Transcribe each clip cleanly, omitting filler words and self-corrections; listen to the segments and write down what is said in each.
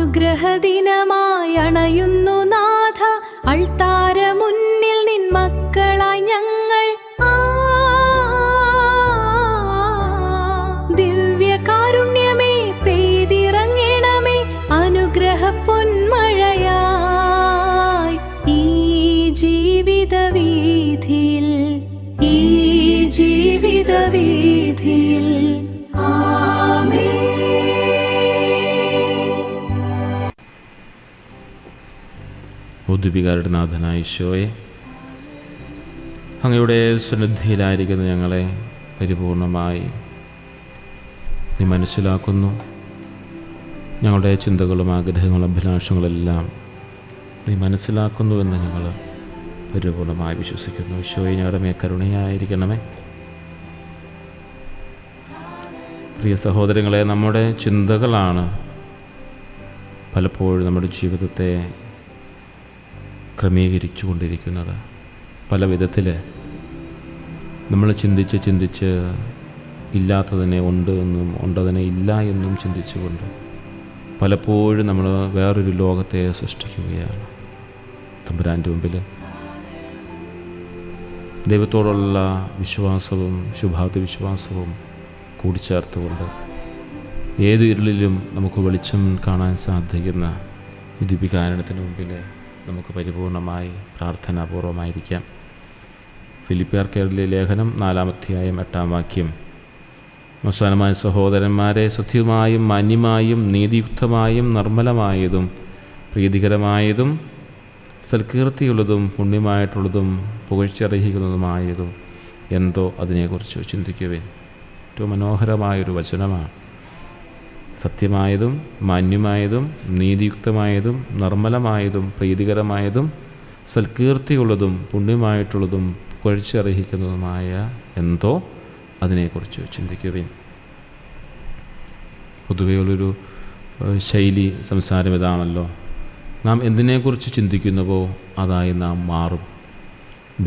അനുഗ്രഹദിനമായി അണയുന്നു നാഥ, അൾത്താര മുന്നിൽ നിൻ മക്കളായി ഞങ്ങൾ. ദിവ്യകാരുണ്യമേ പെയ്തിറങ്ങണമേ, അനുഗ്രഹ പൊന്മഴയായി ഈ ജീവിത വീഥിയിൽ, ഈ ജീവിത വീഥിയിൽ. ബുദ്ധികാരുടെ നാഥനായ ഈശോയെ, അങ്ങയുടെ സന്നിധിയിലായിരിക്കുന്ന ഞങ്ങളെ പരിപൂർണമായി നീ മനസ്സിലാക്കുന്നു. ഞങ്ങളുടെ ചിന്തകളും ആഗ്രഹങ്ങളും അഭിലാഷങ്ങളെല്ലാം നീ മനസ്സിലാക്കുന്നുവെന്ന് ഞങ്ങൾ പരിപൂർണമായി വിശ്വസിക്കുന്നു. ഈശോയെ, ഞങ്ങളുടെ മേൽ കരുണയായിരിക്കണമേ. പ്രിയ സഹോദരങ്ങളെ, നമ്മുടെ ചിന്തകളാണ് പലപ്പോഴും നമ്മുടെ ജീവിതത്തെ ക്രമീകരിച്ചു കൊണ്ടിരിക്കുന്നത്. പല വിധത്തിൽ നമ്മൾ ചിന്തിച്ച് ഇല്ലാത്തതിനെ ഉണ്ട് എന്നും ഉണ്ടതിനെ ഇല്ല എന്നും ചിന്തിച്ചുകൊണ്ട് പലപ്പോഴും നമ്മൾ വേറൊരു ലോകത്തെ സൃഷ്ടിക്കുകയാണ്. തമ്പുരാൻ്റെ മുമ്പിൽ ദൈവത്തോടുള്ള വിശ്വാസവും ശുഭാപ്തി വിശ്വാസവും കൂടിച്ചേർത്തുകൊണ്ട് ഏത് ഇരുളിലും നമുക്ക് വെളിച്ചം കാണാൻ സാധിക്കുന്ന ഈ ദിവ്യകാരുണ്യത്തിന് മുമ്പിൽ നമുക്ക് പരിപൂർണമായി പ്രാർത്ഥനാപൂർവമായിരിക്കാം. ഫിലിപ്പിയർക്കെഴുതിയ ലേഖനം 4-ാം അധ്യായം 8-ാം വാക്യം: അവസാനമായ സഹോദരന്മാരെ, സത്യമായും മാന്യമായും നീതിയുക്തമായും നിർമ്മലമായതും പ്രീതികരമായതും സൽകീർത്തിയുള്ളതും പുണ്യമായിട്ടുള്ളതും പുകഴ്ചയർഹിക്കുന്നതുമായതും എന്തോ അതിനെക്കുറിച്ച് ചിന്തിക്കുവിൻ. ഏറ്റവും മനോഹരമായൊരു വചനമാണ്. സത്യമായതും മാന്യമായതും നീതിയുക്തമായതും നിർമ്മലമായതും പ്രീതികരമായതും സൽകീർത്തിയുള്ളതും പുണ്യമായിട്ടുള്ളതും പുകഴ്ചയർഹിക്കുന്നതുമായ എന്തോ അതിനെക്കുറിച്ച് ചിന്തിക്കുവിൻ. പൊതുവെയുള്ളൊരു ശൈലി സംസാരം ഇതാണല്ലോ: നാം എന്തിനെക്കുറിച്ച് ചിന്തിക്കുന്നുവോ അതായി നാം മാറും.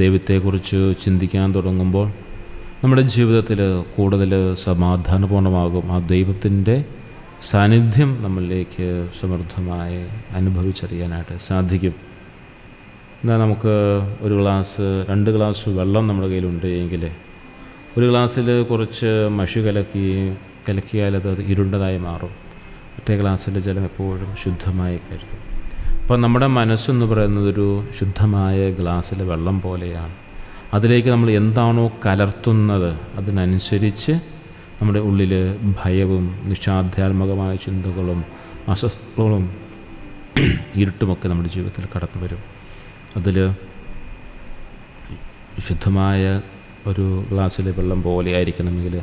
ദൈവത്തെക്കുറിച്ച് ചിന്തിക്കാൻ തുടങ്ങുമ്പോൾ നമ്മുടെ ജീവിതത്തിൽ കൂടുതൽ സമാധാനപൂർണ്ണമാകും. ആ ദൈവത്തിൻ്റെ സാന്നിധ്യം നമ്മളിലേക്ക് സമൃദ്ധമായി അനുഭവിച്ചറിയാനായിട്ട് സാധിക്കും. എന്നാൽ നമുക്ക് ഒരു ഗ്ലാസ് 2 ഗ്ലാസ് വെള്ളം നമ്മുടെ കയ്യിലുണ്ട് എങ്കിൽ ഒരു ഗ്ലാസ്സിൽ കുറച്ച് മഷി കലക്കിയാൽ അത് ഇരുണ്ടതായി മാറും. മറ്റേ ഗ്ലാസ്സിൻ്റെ ജലം എപ്പോഴും ശുദ്ധമായി കരുതും. അപ്പോൾ നമ്മുടെ മനസ്സെന്ന് പറയുന്നതൊരു ശുദ്ധമായ ഗ്ലാസ്സിലെ വെള്ളം പോലെയാണ്. അതിലേക്ക് നമ്മൾ എന്താണോ കലർത്തുന്നത് അതിനനുസരിച്ച് നമ്മുടെ ഉള്ളിൽ ഭയവും നിഷാധ്യാത്മകമായ ചിന്തകളും അസ്വസ്ഥകളും ഇരുട്ടുമൊക്കെ നമ്മുടെ ജീവിതത്തിൽ കടന്നു വരും. അതിൽ ശുദ്ധമായ ഒരു ഗ്ലാസ്സിലെ വെള്ളം പോലെ ആയിരിക്കണമെങ്കിൽ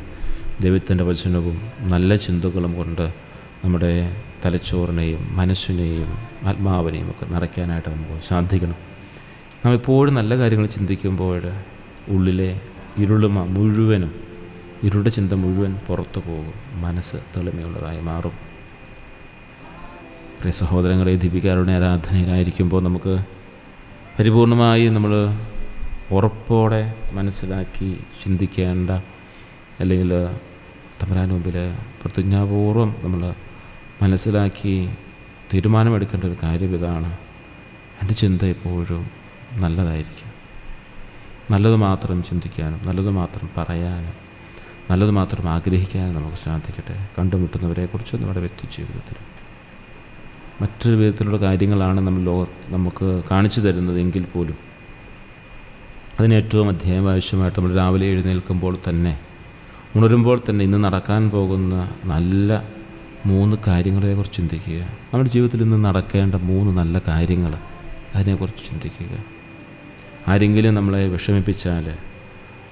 ദൈവത്തിൻ്റെ വചനവും നല്ല ചിന്തകളും കൊണ്ട് നമ്മുടെ തലച്ചോറിനെയും മനസ്സിനെയും ആത്മാവിനെയും ഒക്കെ നിറയ്ക്കാനായിട്ട് നമുക്ക് സാധിക്കണം. നാം എപ്പോഴും നല്ല കാര്യങ്ങൾ ചിന്തിക്കുമ്പോൾ ഉള്ളിലെ ഇരുളുടെ ചിന്ത മുഴുവൻ പുറത്തു പോകും. മനസ്സ് തെളിമയുള്ളതായി മാറും. പ്രിയ സഹോദരങ്ങളെ, ദീപികാരുടെ ആരാധനയിലായിരിക്കുമ്പോൾ നമുക്ക് പരിപൂർണമായി നമ്മൾ ഉറപ്പോടെ മനസ്സിലാക്കി ചിന്തിക്കേണ്ട, അല്ലെങ്കിൽ തമ്പുരാൻ്റെ മുമ്പിൽ പ്രതിജ്ഞാപൂർവം നമ്മൾ മനസ്സിലാക്കി തീരുമാനമെടുക്കേണ്ട ഒരു കാര്യം ഇതാണ്: എൻ്റെ ചിന്ത എപ്പോഴും നല്ലതായിരിക്കും. നല്ലത് മാത്രം ചിന്തിക്കാനും നല്ലത് മാത്രം പറയാനും നല്ലത് മാത്രം ആഗ്രഹിക്കാനും നമുക്ക് സാധിക്കട്ടെ. കണ്ടുമുട്ടുന്നവരെക്കുറിച്ച് നമ്മുടെ വ്യക്തി ജീവിതത്തിൽ മറ്റൊരു വിധത്തിലുള്ള കാര്യങ്ങളാണ് നമുക്ക് കാണിച്ചു തരുന്നതെങ്കിൽ പോലും അതിന് ഏറ്റവും അധ്യായമാവശ്യമായിട്ട് നമ്മൾ രാവിലെ എഴുന്നേൽക്കുമ്പോൾ തന്നെ, ഉണരുമ്പോൾ തന്നെ ഇന്ന് നടക്കാൻ പോകുന്ന നല്ല 3 കാര്യങ്ങളെക്കുറിച്ച് ചിന്തിക്കുക. നമ്മുടെ ജീവിതത്തിൽ ഇന്ന് നടക്കേണ്ട 3 നല്ല കാര്യങ്ങൾ, അതിനെക്കുറിച്ച് ചിന്തിക്കുക. ആരെങ്കിലും നമ്മളെ വിഷമിപ്പിച്ചാൽ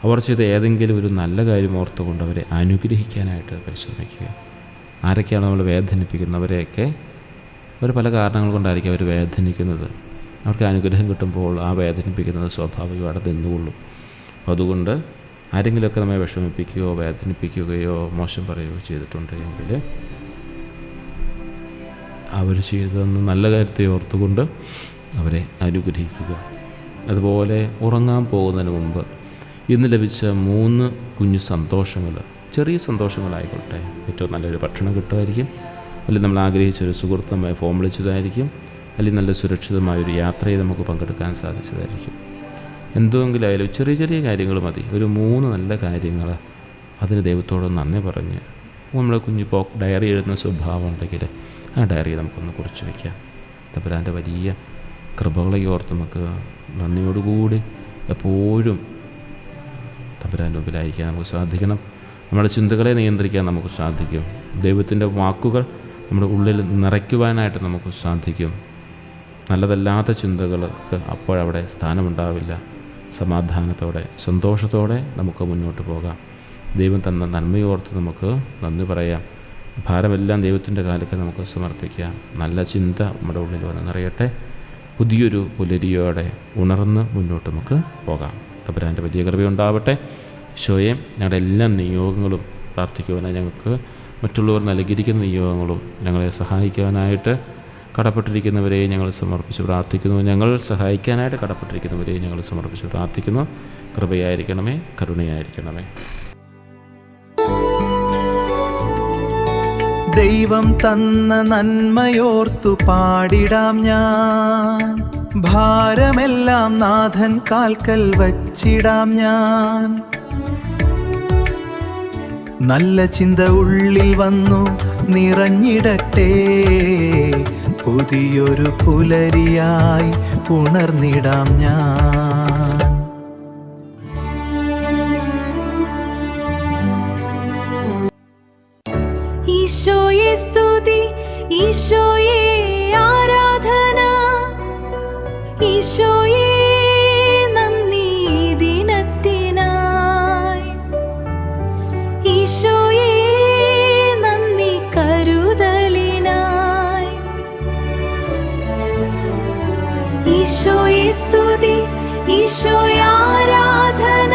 അവർ ചെയ്ത ഏതെങ്കിലും ഒരു നല്ല കാര്യം ഓർത്തുകൊണ്ട് അവരെ അനുഗ്രഹിക്കാനായിട്ട് പരിശ്രമിക്കുക. ആരൊക്കെയാണ് നമ്മൾ വേദനിപ്പിക്കുന്നവരെയൊക്കെ അവർ പല കാരണങ്ങൾ കൊണ്ടായിരിക്കും അവർ വേദനിക്കുന്നത്. അവർക്ക് അനുഗ്രഹം കിട്ടുമ്പോൾ ആ വേദനിപ്പിക്കുന്നത് സ്വാഭാവികമായിട്ട് നിന്നുകൊള്ളും. അപ്പോൾ അതുകൊണ്ട് ആരെങ്കിലുമൊക്കെ നമ്മെ വിഷമിപ്പിക്കുകയോ വേദനിപ്പിക്കുകയോ മോശം പറയുകയോ ചെയ്തിട്ടുണ്ടെങ്കിൽ അവർ ചെയ്തതെന്ന് നല്ല കാര്യത്തെ ഓർത്തുകൊണ്ട് അവരെ അനുഗ്രഹിക്കുക. അതുപോലെ ഉറങ്ങാൻ പോകുന്നതിന് മുമ്പ് ഇന്ന് ലഭിച്ച 3 കുഞ്ഞു സന്തോഷങ്ങൾ, ചെറിയ സന്തോഷങ്ങളായിക്കോട്ടെ, ഏറ്റവും നല്ലൊരു ഭക്ഷണം കിട്ടുമായിരിക്കും, അല്ലെങ്കിൽ നമ്മൾ ആഗ്രഹിച്ചൊരു സുഹൃത്ത് നമ്മെ ഫോൺ വിളിച്ചതായിരിക്കും, അല്ലെങ്കിൽ നല്ല സുരക്ഷിതമായൊരു യാത്രയിൽ നമുക്ക് പങ്കെടുക്കാൻ സാധിച്ചതായിരിക്കും. എന്തെങ്കിലും ആയാലും ചെറിയ ചെറിയ കാര്യങ്ങൾ മതി, ഒരു 3 നല്ല കാര്യങ്ങൾ അതിന് ദൈവത്തോട് നന്ദി പറഞ്ഞ് നമ്മളെ കുഞ്ഞിപ്പോൾ ഡയറി എഴുതുന്ന സ്വഭാവം ഉണ്ടെങ്കിൽ ആ ഡയറി നമുക്കൊന്ന് കുറിച്ച് വയ്ക്കാം. തമ്പുരാൻ്റെ വലിയ കൃപകളെ ഓർത്ത് നമുക്ക് നന്ദിയോടുകൂടി എപ്പോഴും തമ്പുരാൻ്റെ മുമ്പിലായിരിക്കാൻ നമുക്ക് സാധിക്കണം. നമ്മുടെ ചിന്തകളെ നിയന്ത്രിക്കാൻ നമുക്ക് സാധിക്കും. ദൈവത്തിൻ്റെ വാക്കുകൾ നമ്മുടെ ഉള്ളിൽ നിറയ്ക്കുവാനായിട്ട് നമുക്ക് സാധിക്കും. നല്ലതല്ലാത്ത ചിന്തകൾക്ക് അപ്പോഴവിടെ സ്ഥാനമുണ്ടാവില്ല. സമാധാനത്തോടെ സന്തോഷത്തോടെ നമുക്ക് മുന്നോട്ട് പോകാം. ദൈവം തന്ന നന്മയോർത്ത് നമുക്ക് നന്ദി പറയാം. ഭാരമെല്ലാം ദൈവത്തിൻ്റെ കാലത്ത് നമുക്ക് സമർപ്പിക്കാം. നല്ല ചിന്ത നമ്മുടെ ഉള്ളിൽ വന്ന് നിറയട്ടെ. പുതിയൊരു പുലരിയോടെ ഉണർന്ന് മുന്നോട്ട് നമുക്ക് പോകാം. തമ്പുരാൻ്റെ വലിയ കൃപയുണ്ടാവട്ടെ. ഈശോയെ, ഞങ്ങളുടെ എല്ലാ നിയോഗങ്ങളും പ്രാർത്ഥിക്കുവാനായി ഞങ്ങൾക്ക് മറ്റുള്ളവർ നൽകിയിരിക്കുന്ന നിയോഗങ്ങളും ഞങ്ങളെ സഹായിക്കാനായിട്ട് കടപ്പെട്ടിരിക്കുന്നവരെ ഞങ്ങൾ സമർപ്പിച്ച് പ്രാർത്ഥിക്കുന്നു. ഞങ്ങൾ സഹായിക്കാനായിട്ട് കടപ്പെട്ടിരിക്കുന്നവരെ ഞങ്ങൾ സമർപ്പിച്ച് പ്രാർത്ഥിക്കുന്നു. കൃപയായിരിക്കണമേ, കരുണയായിരിക്കണമേ. ദൈവം തന്ന നന്മയോർത്തു പാടിടാം ഞാൻ, ഭാരമെല്ലാം നാഥൻ കാൽക്കൽ വച്ചിടാം ഞാൻ. നല്ല ചിന്ത ഉള്ളിൽ വന്നു നിറഞ്ഞിടട്ടെ, പുതിയൊരു പുലരിയായി ഉണർന്നിടാം ഞാൻ. ഈശോയെ സ്തുതി, ഈശോയെ ആരാധന, ഈശോയെ നന്ദി ദിനത്തിനായി, ഈശോയെ നന്ദി കരുതലിനായി. ഈശോയെ സ്തുതി, ഈശോയെ ആരാധന.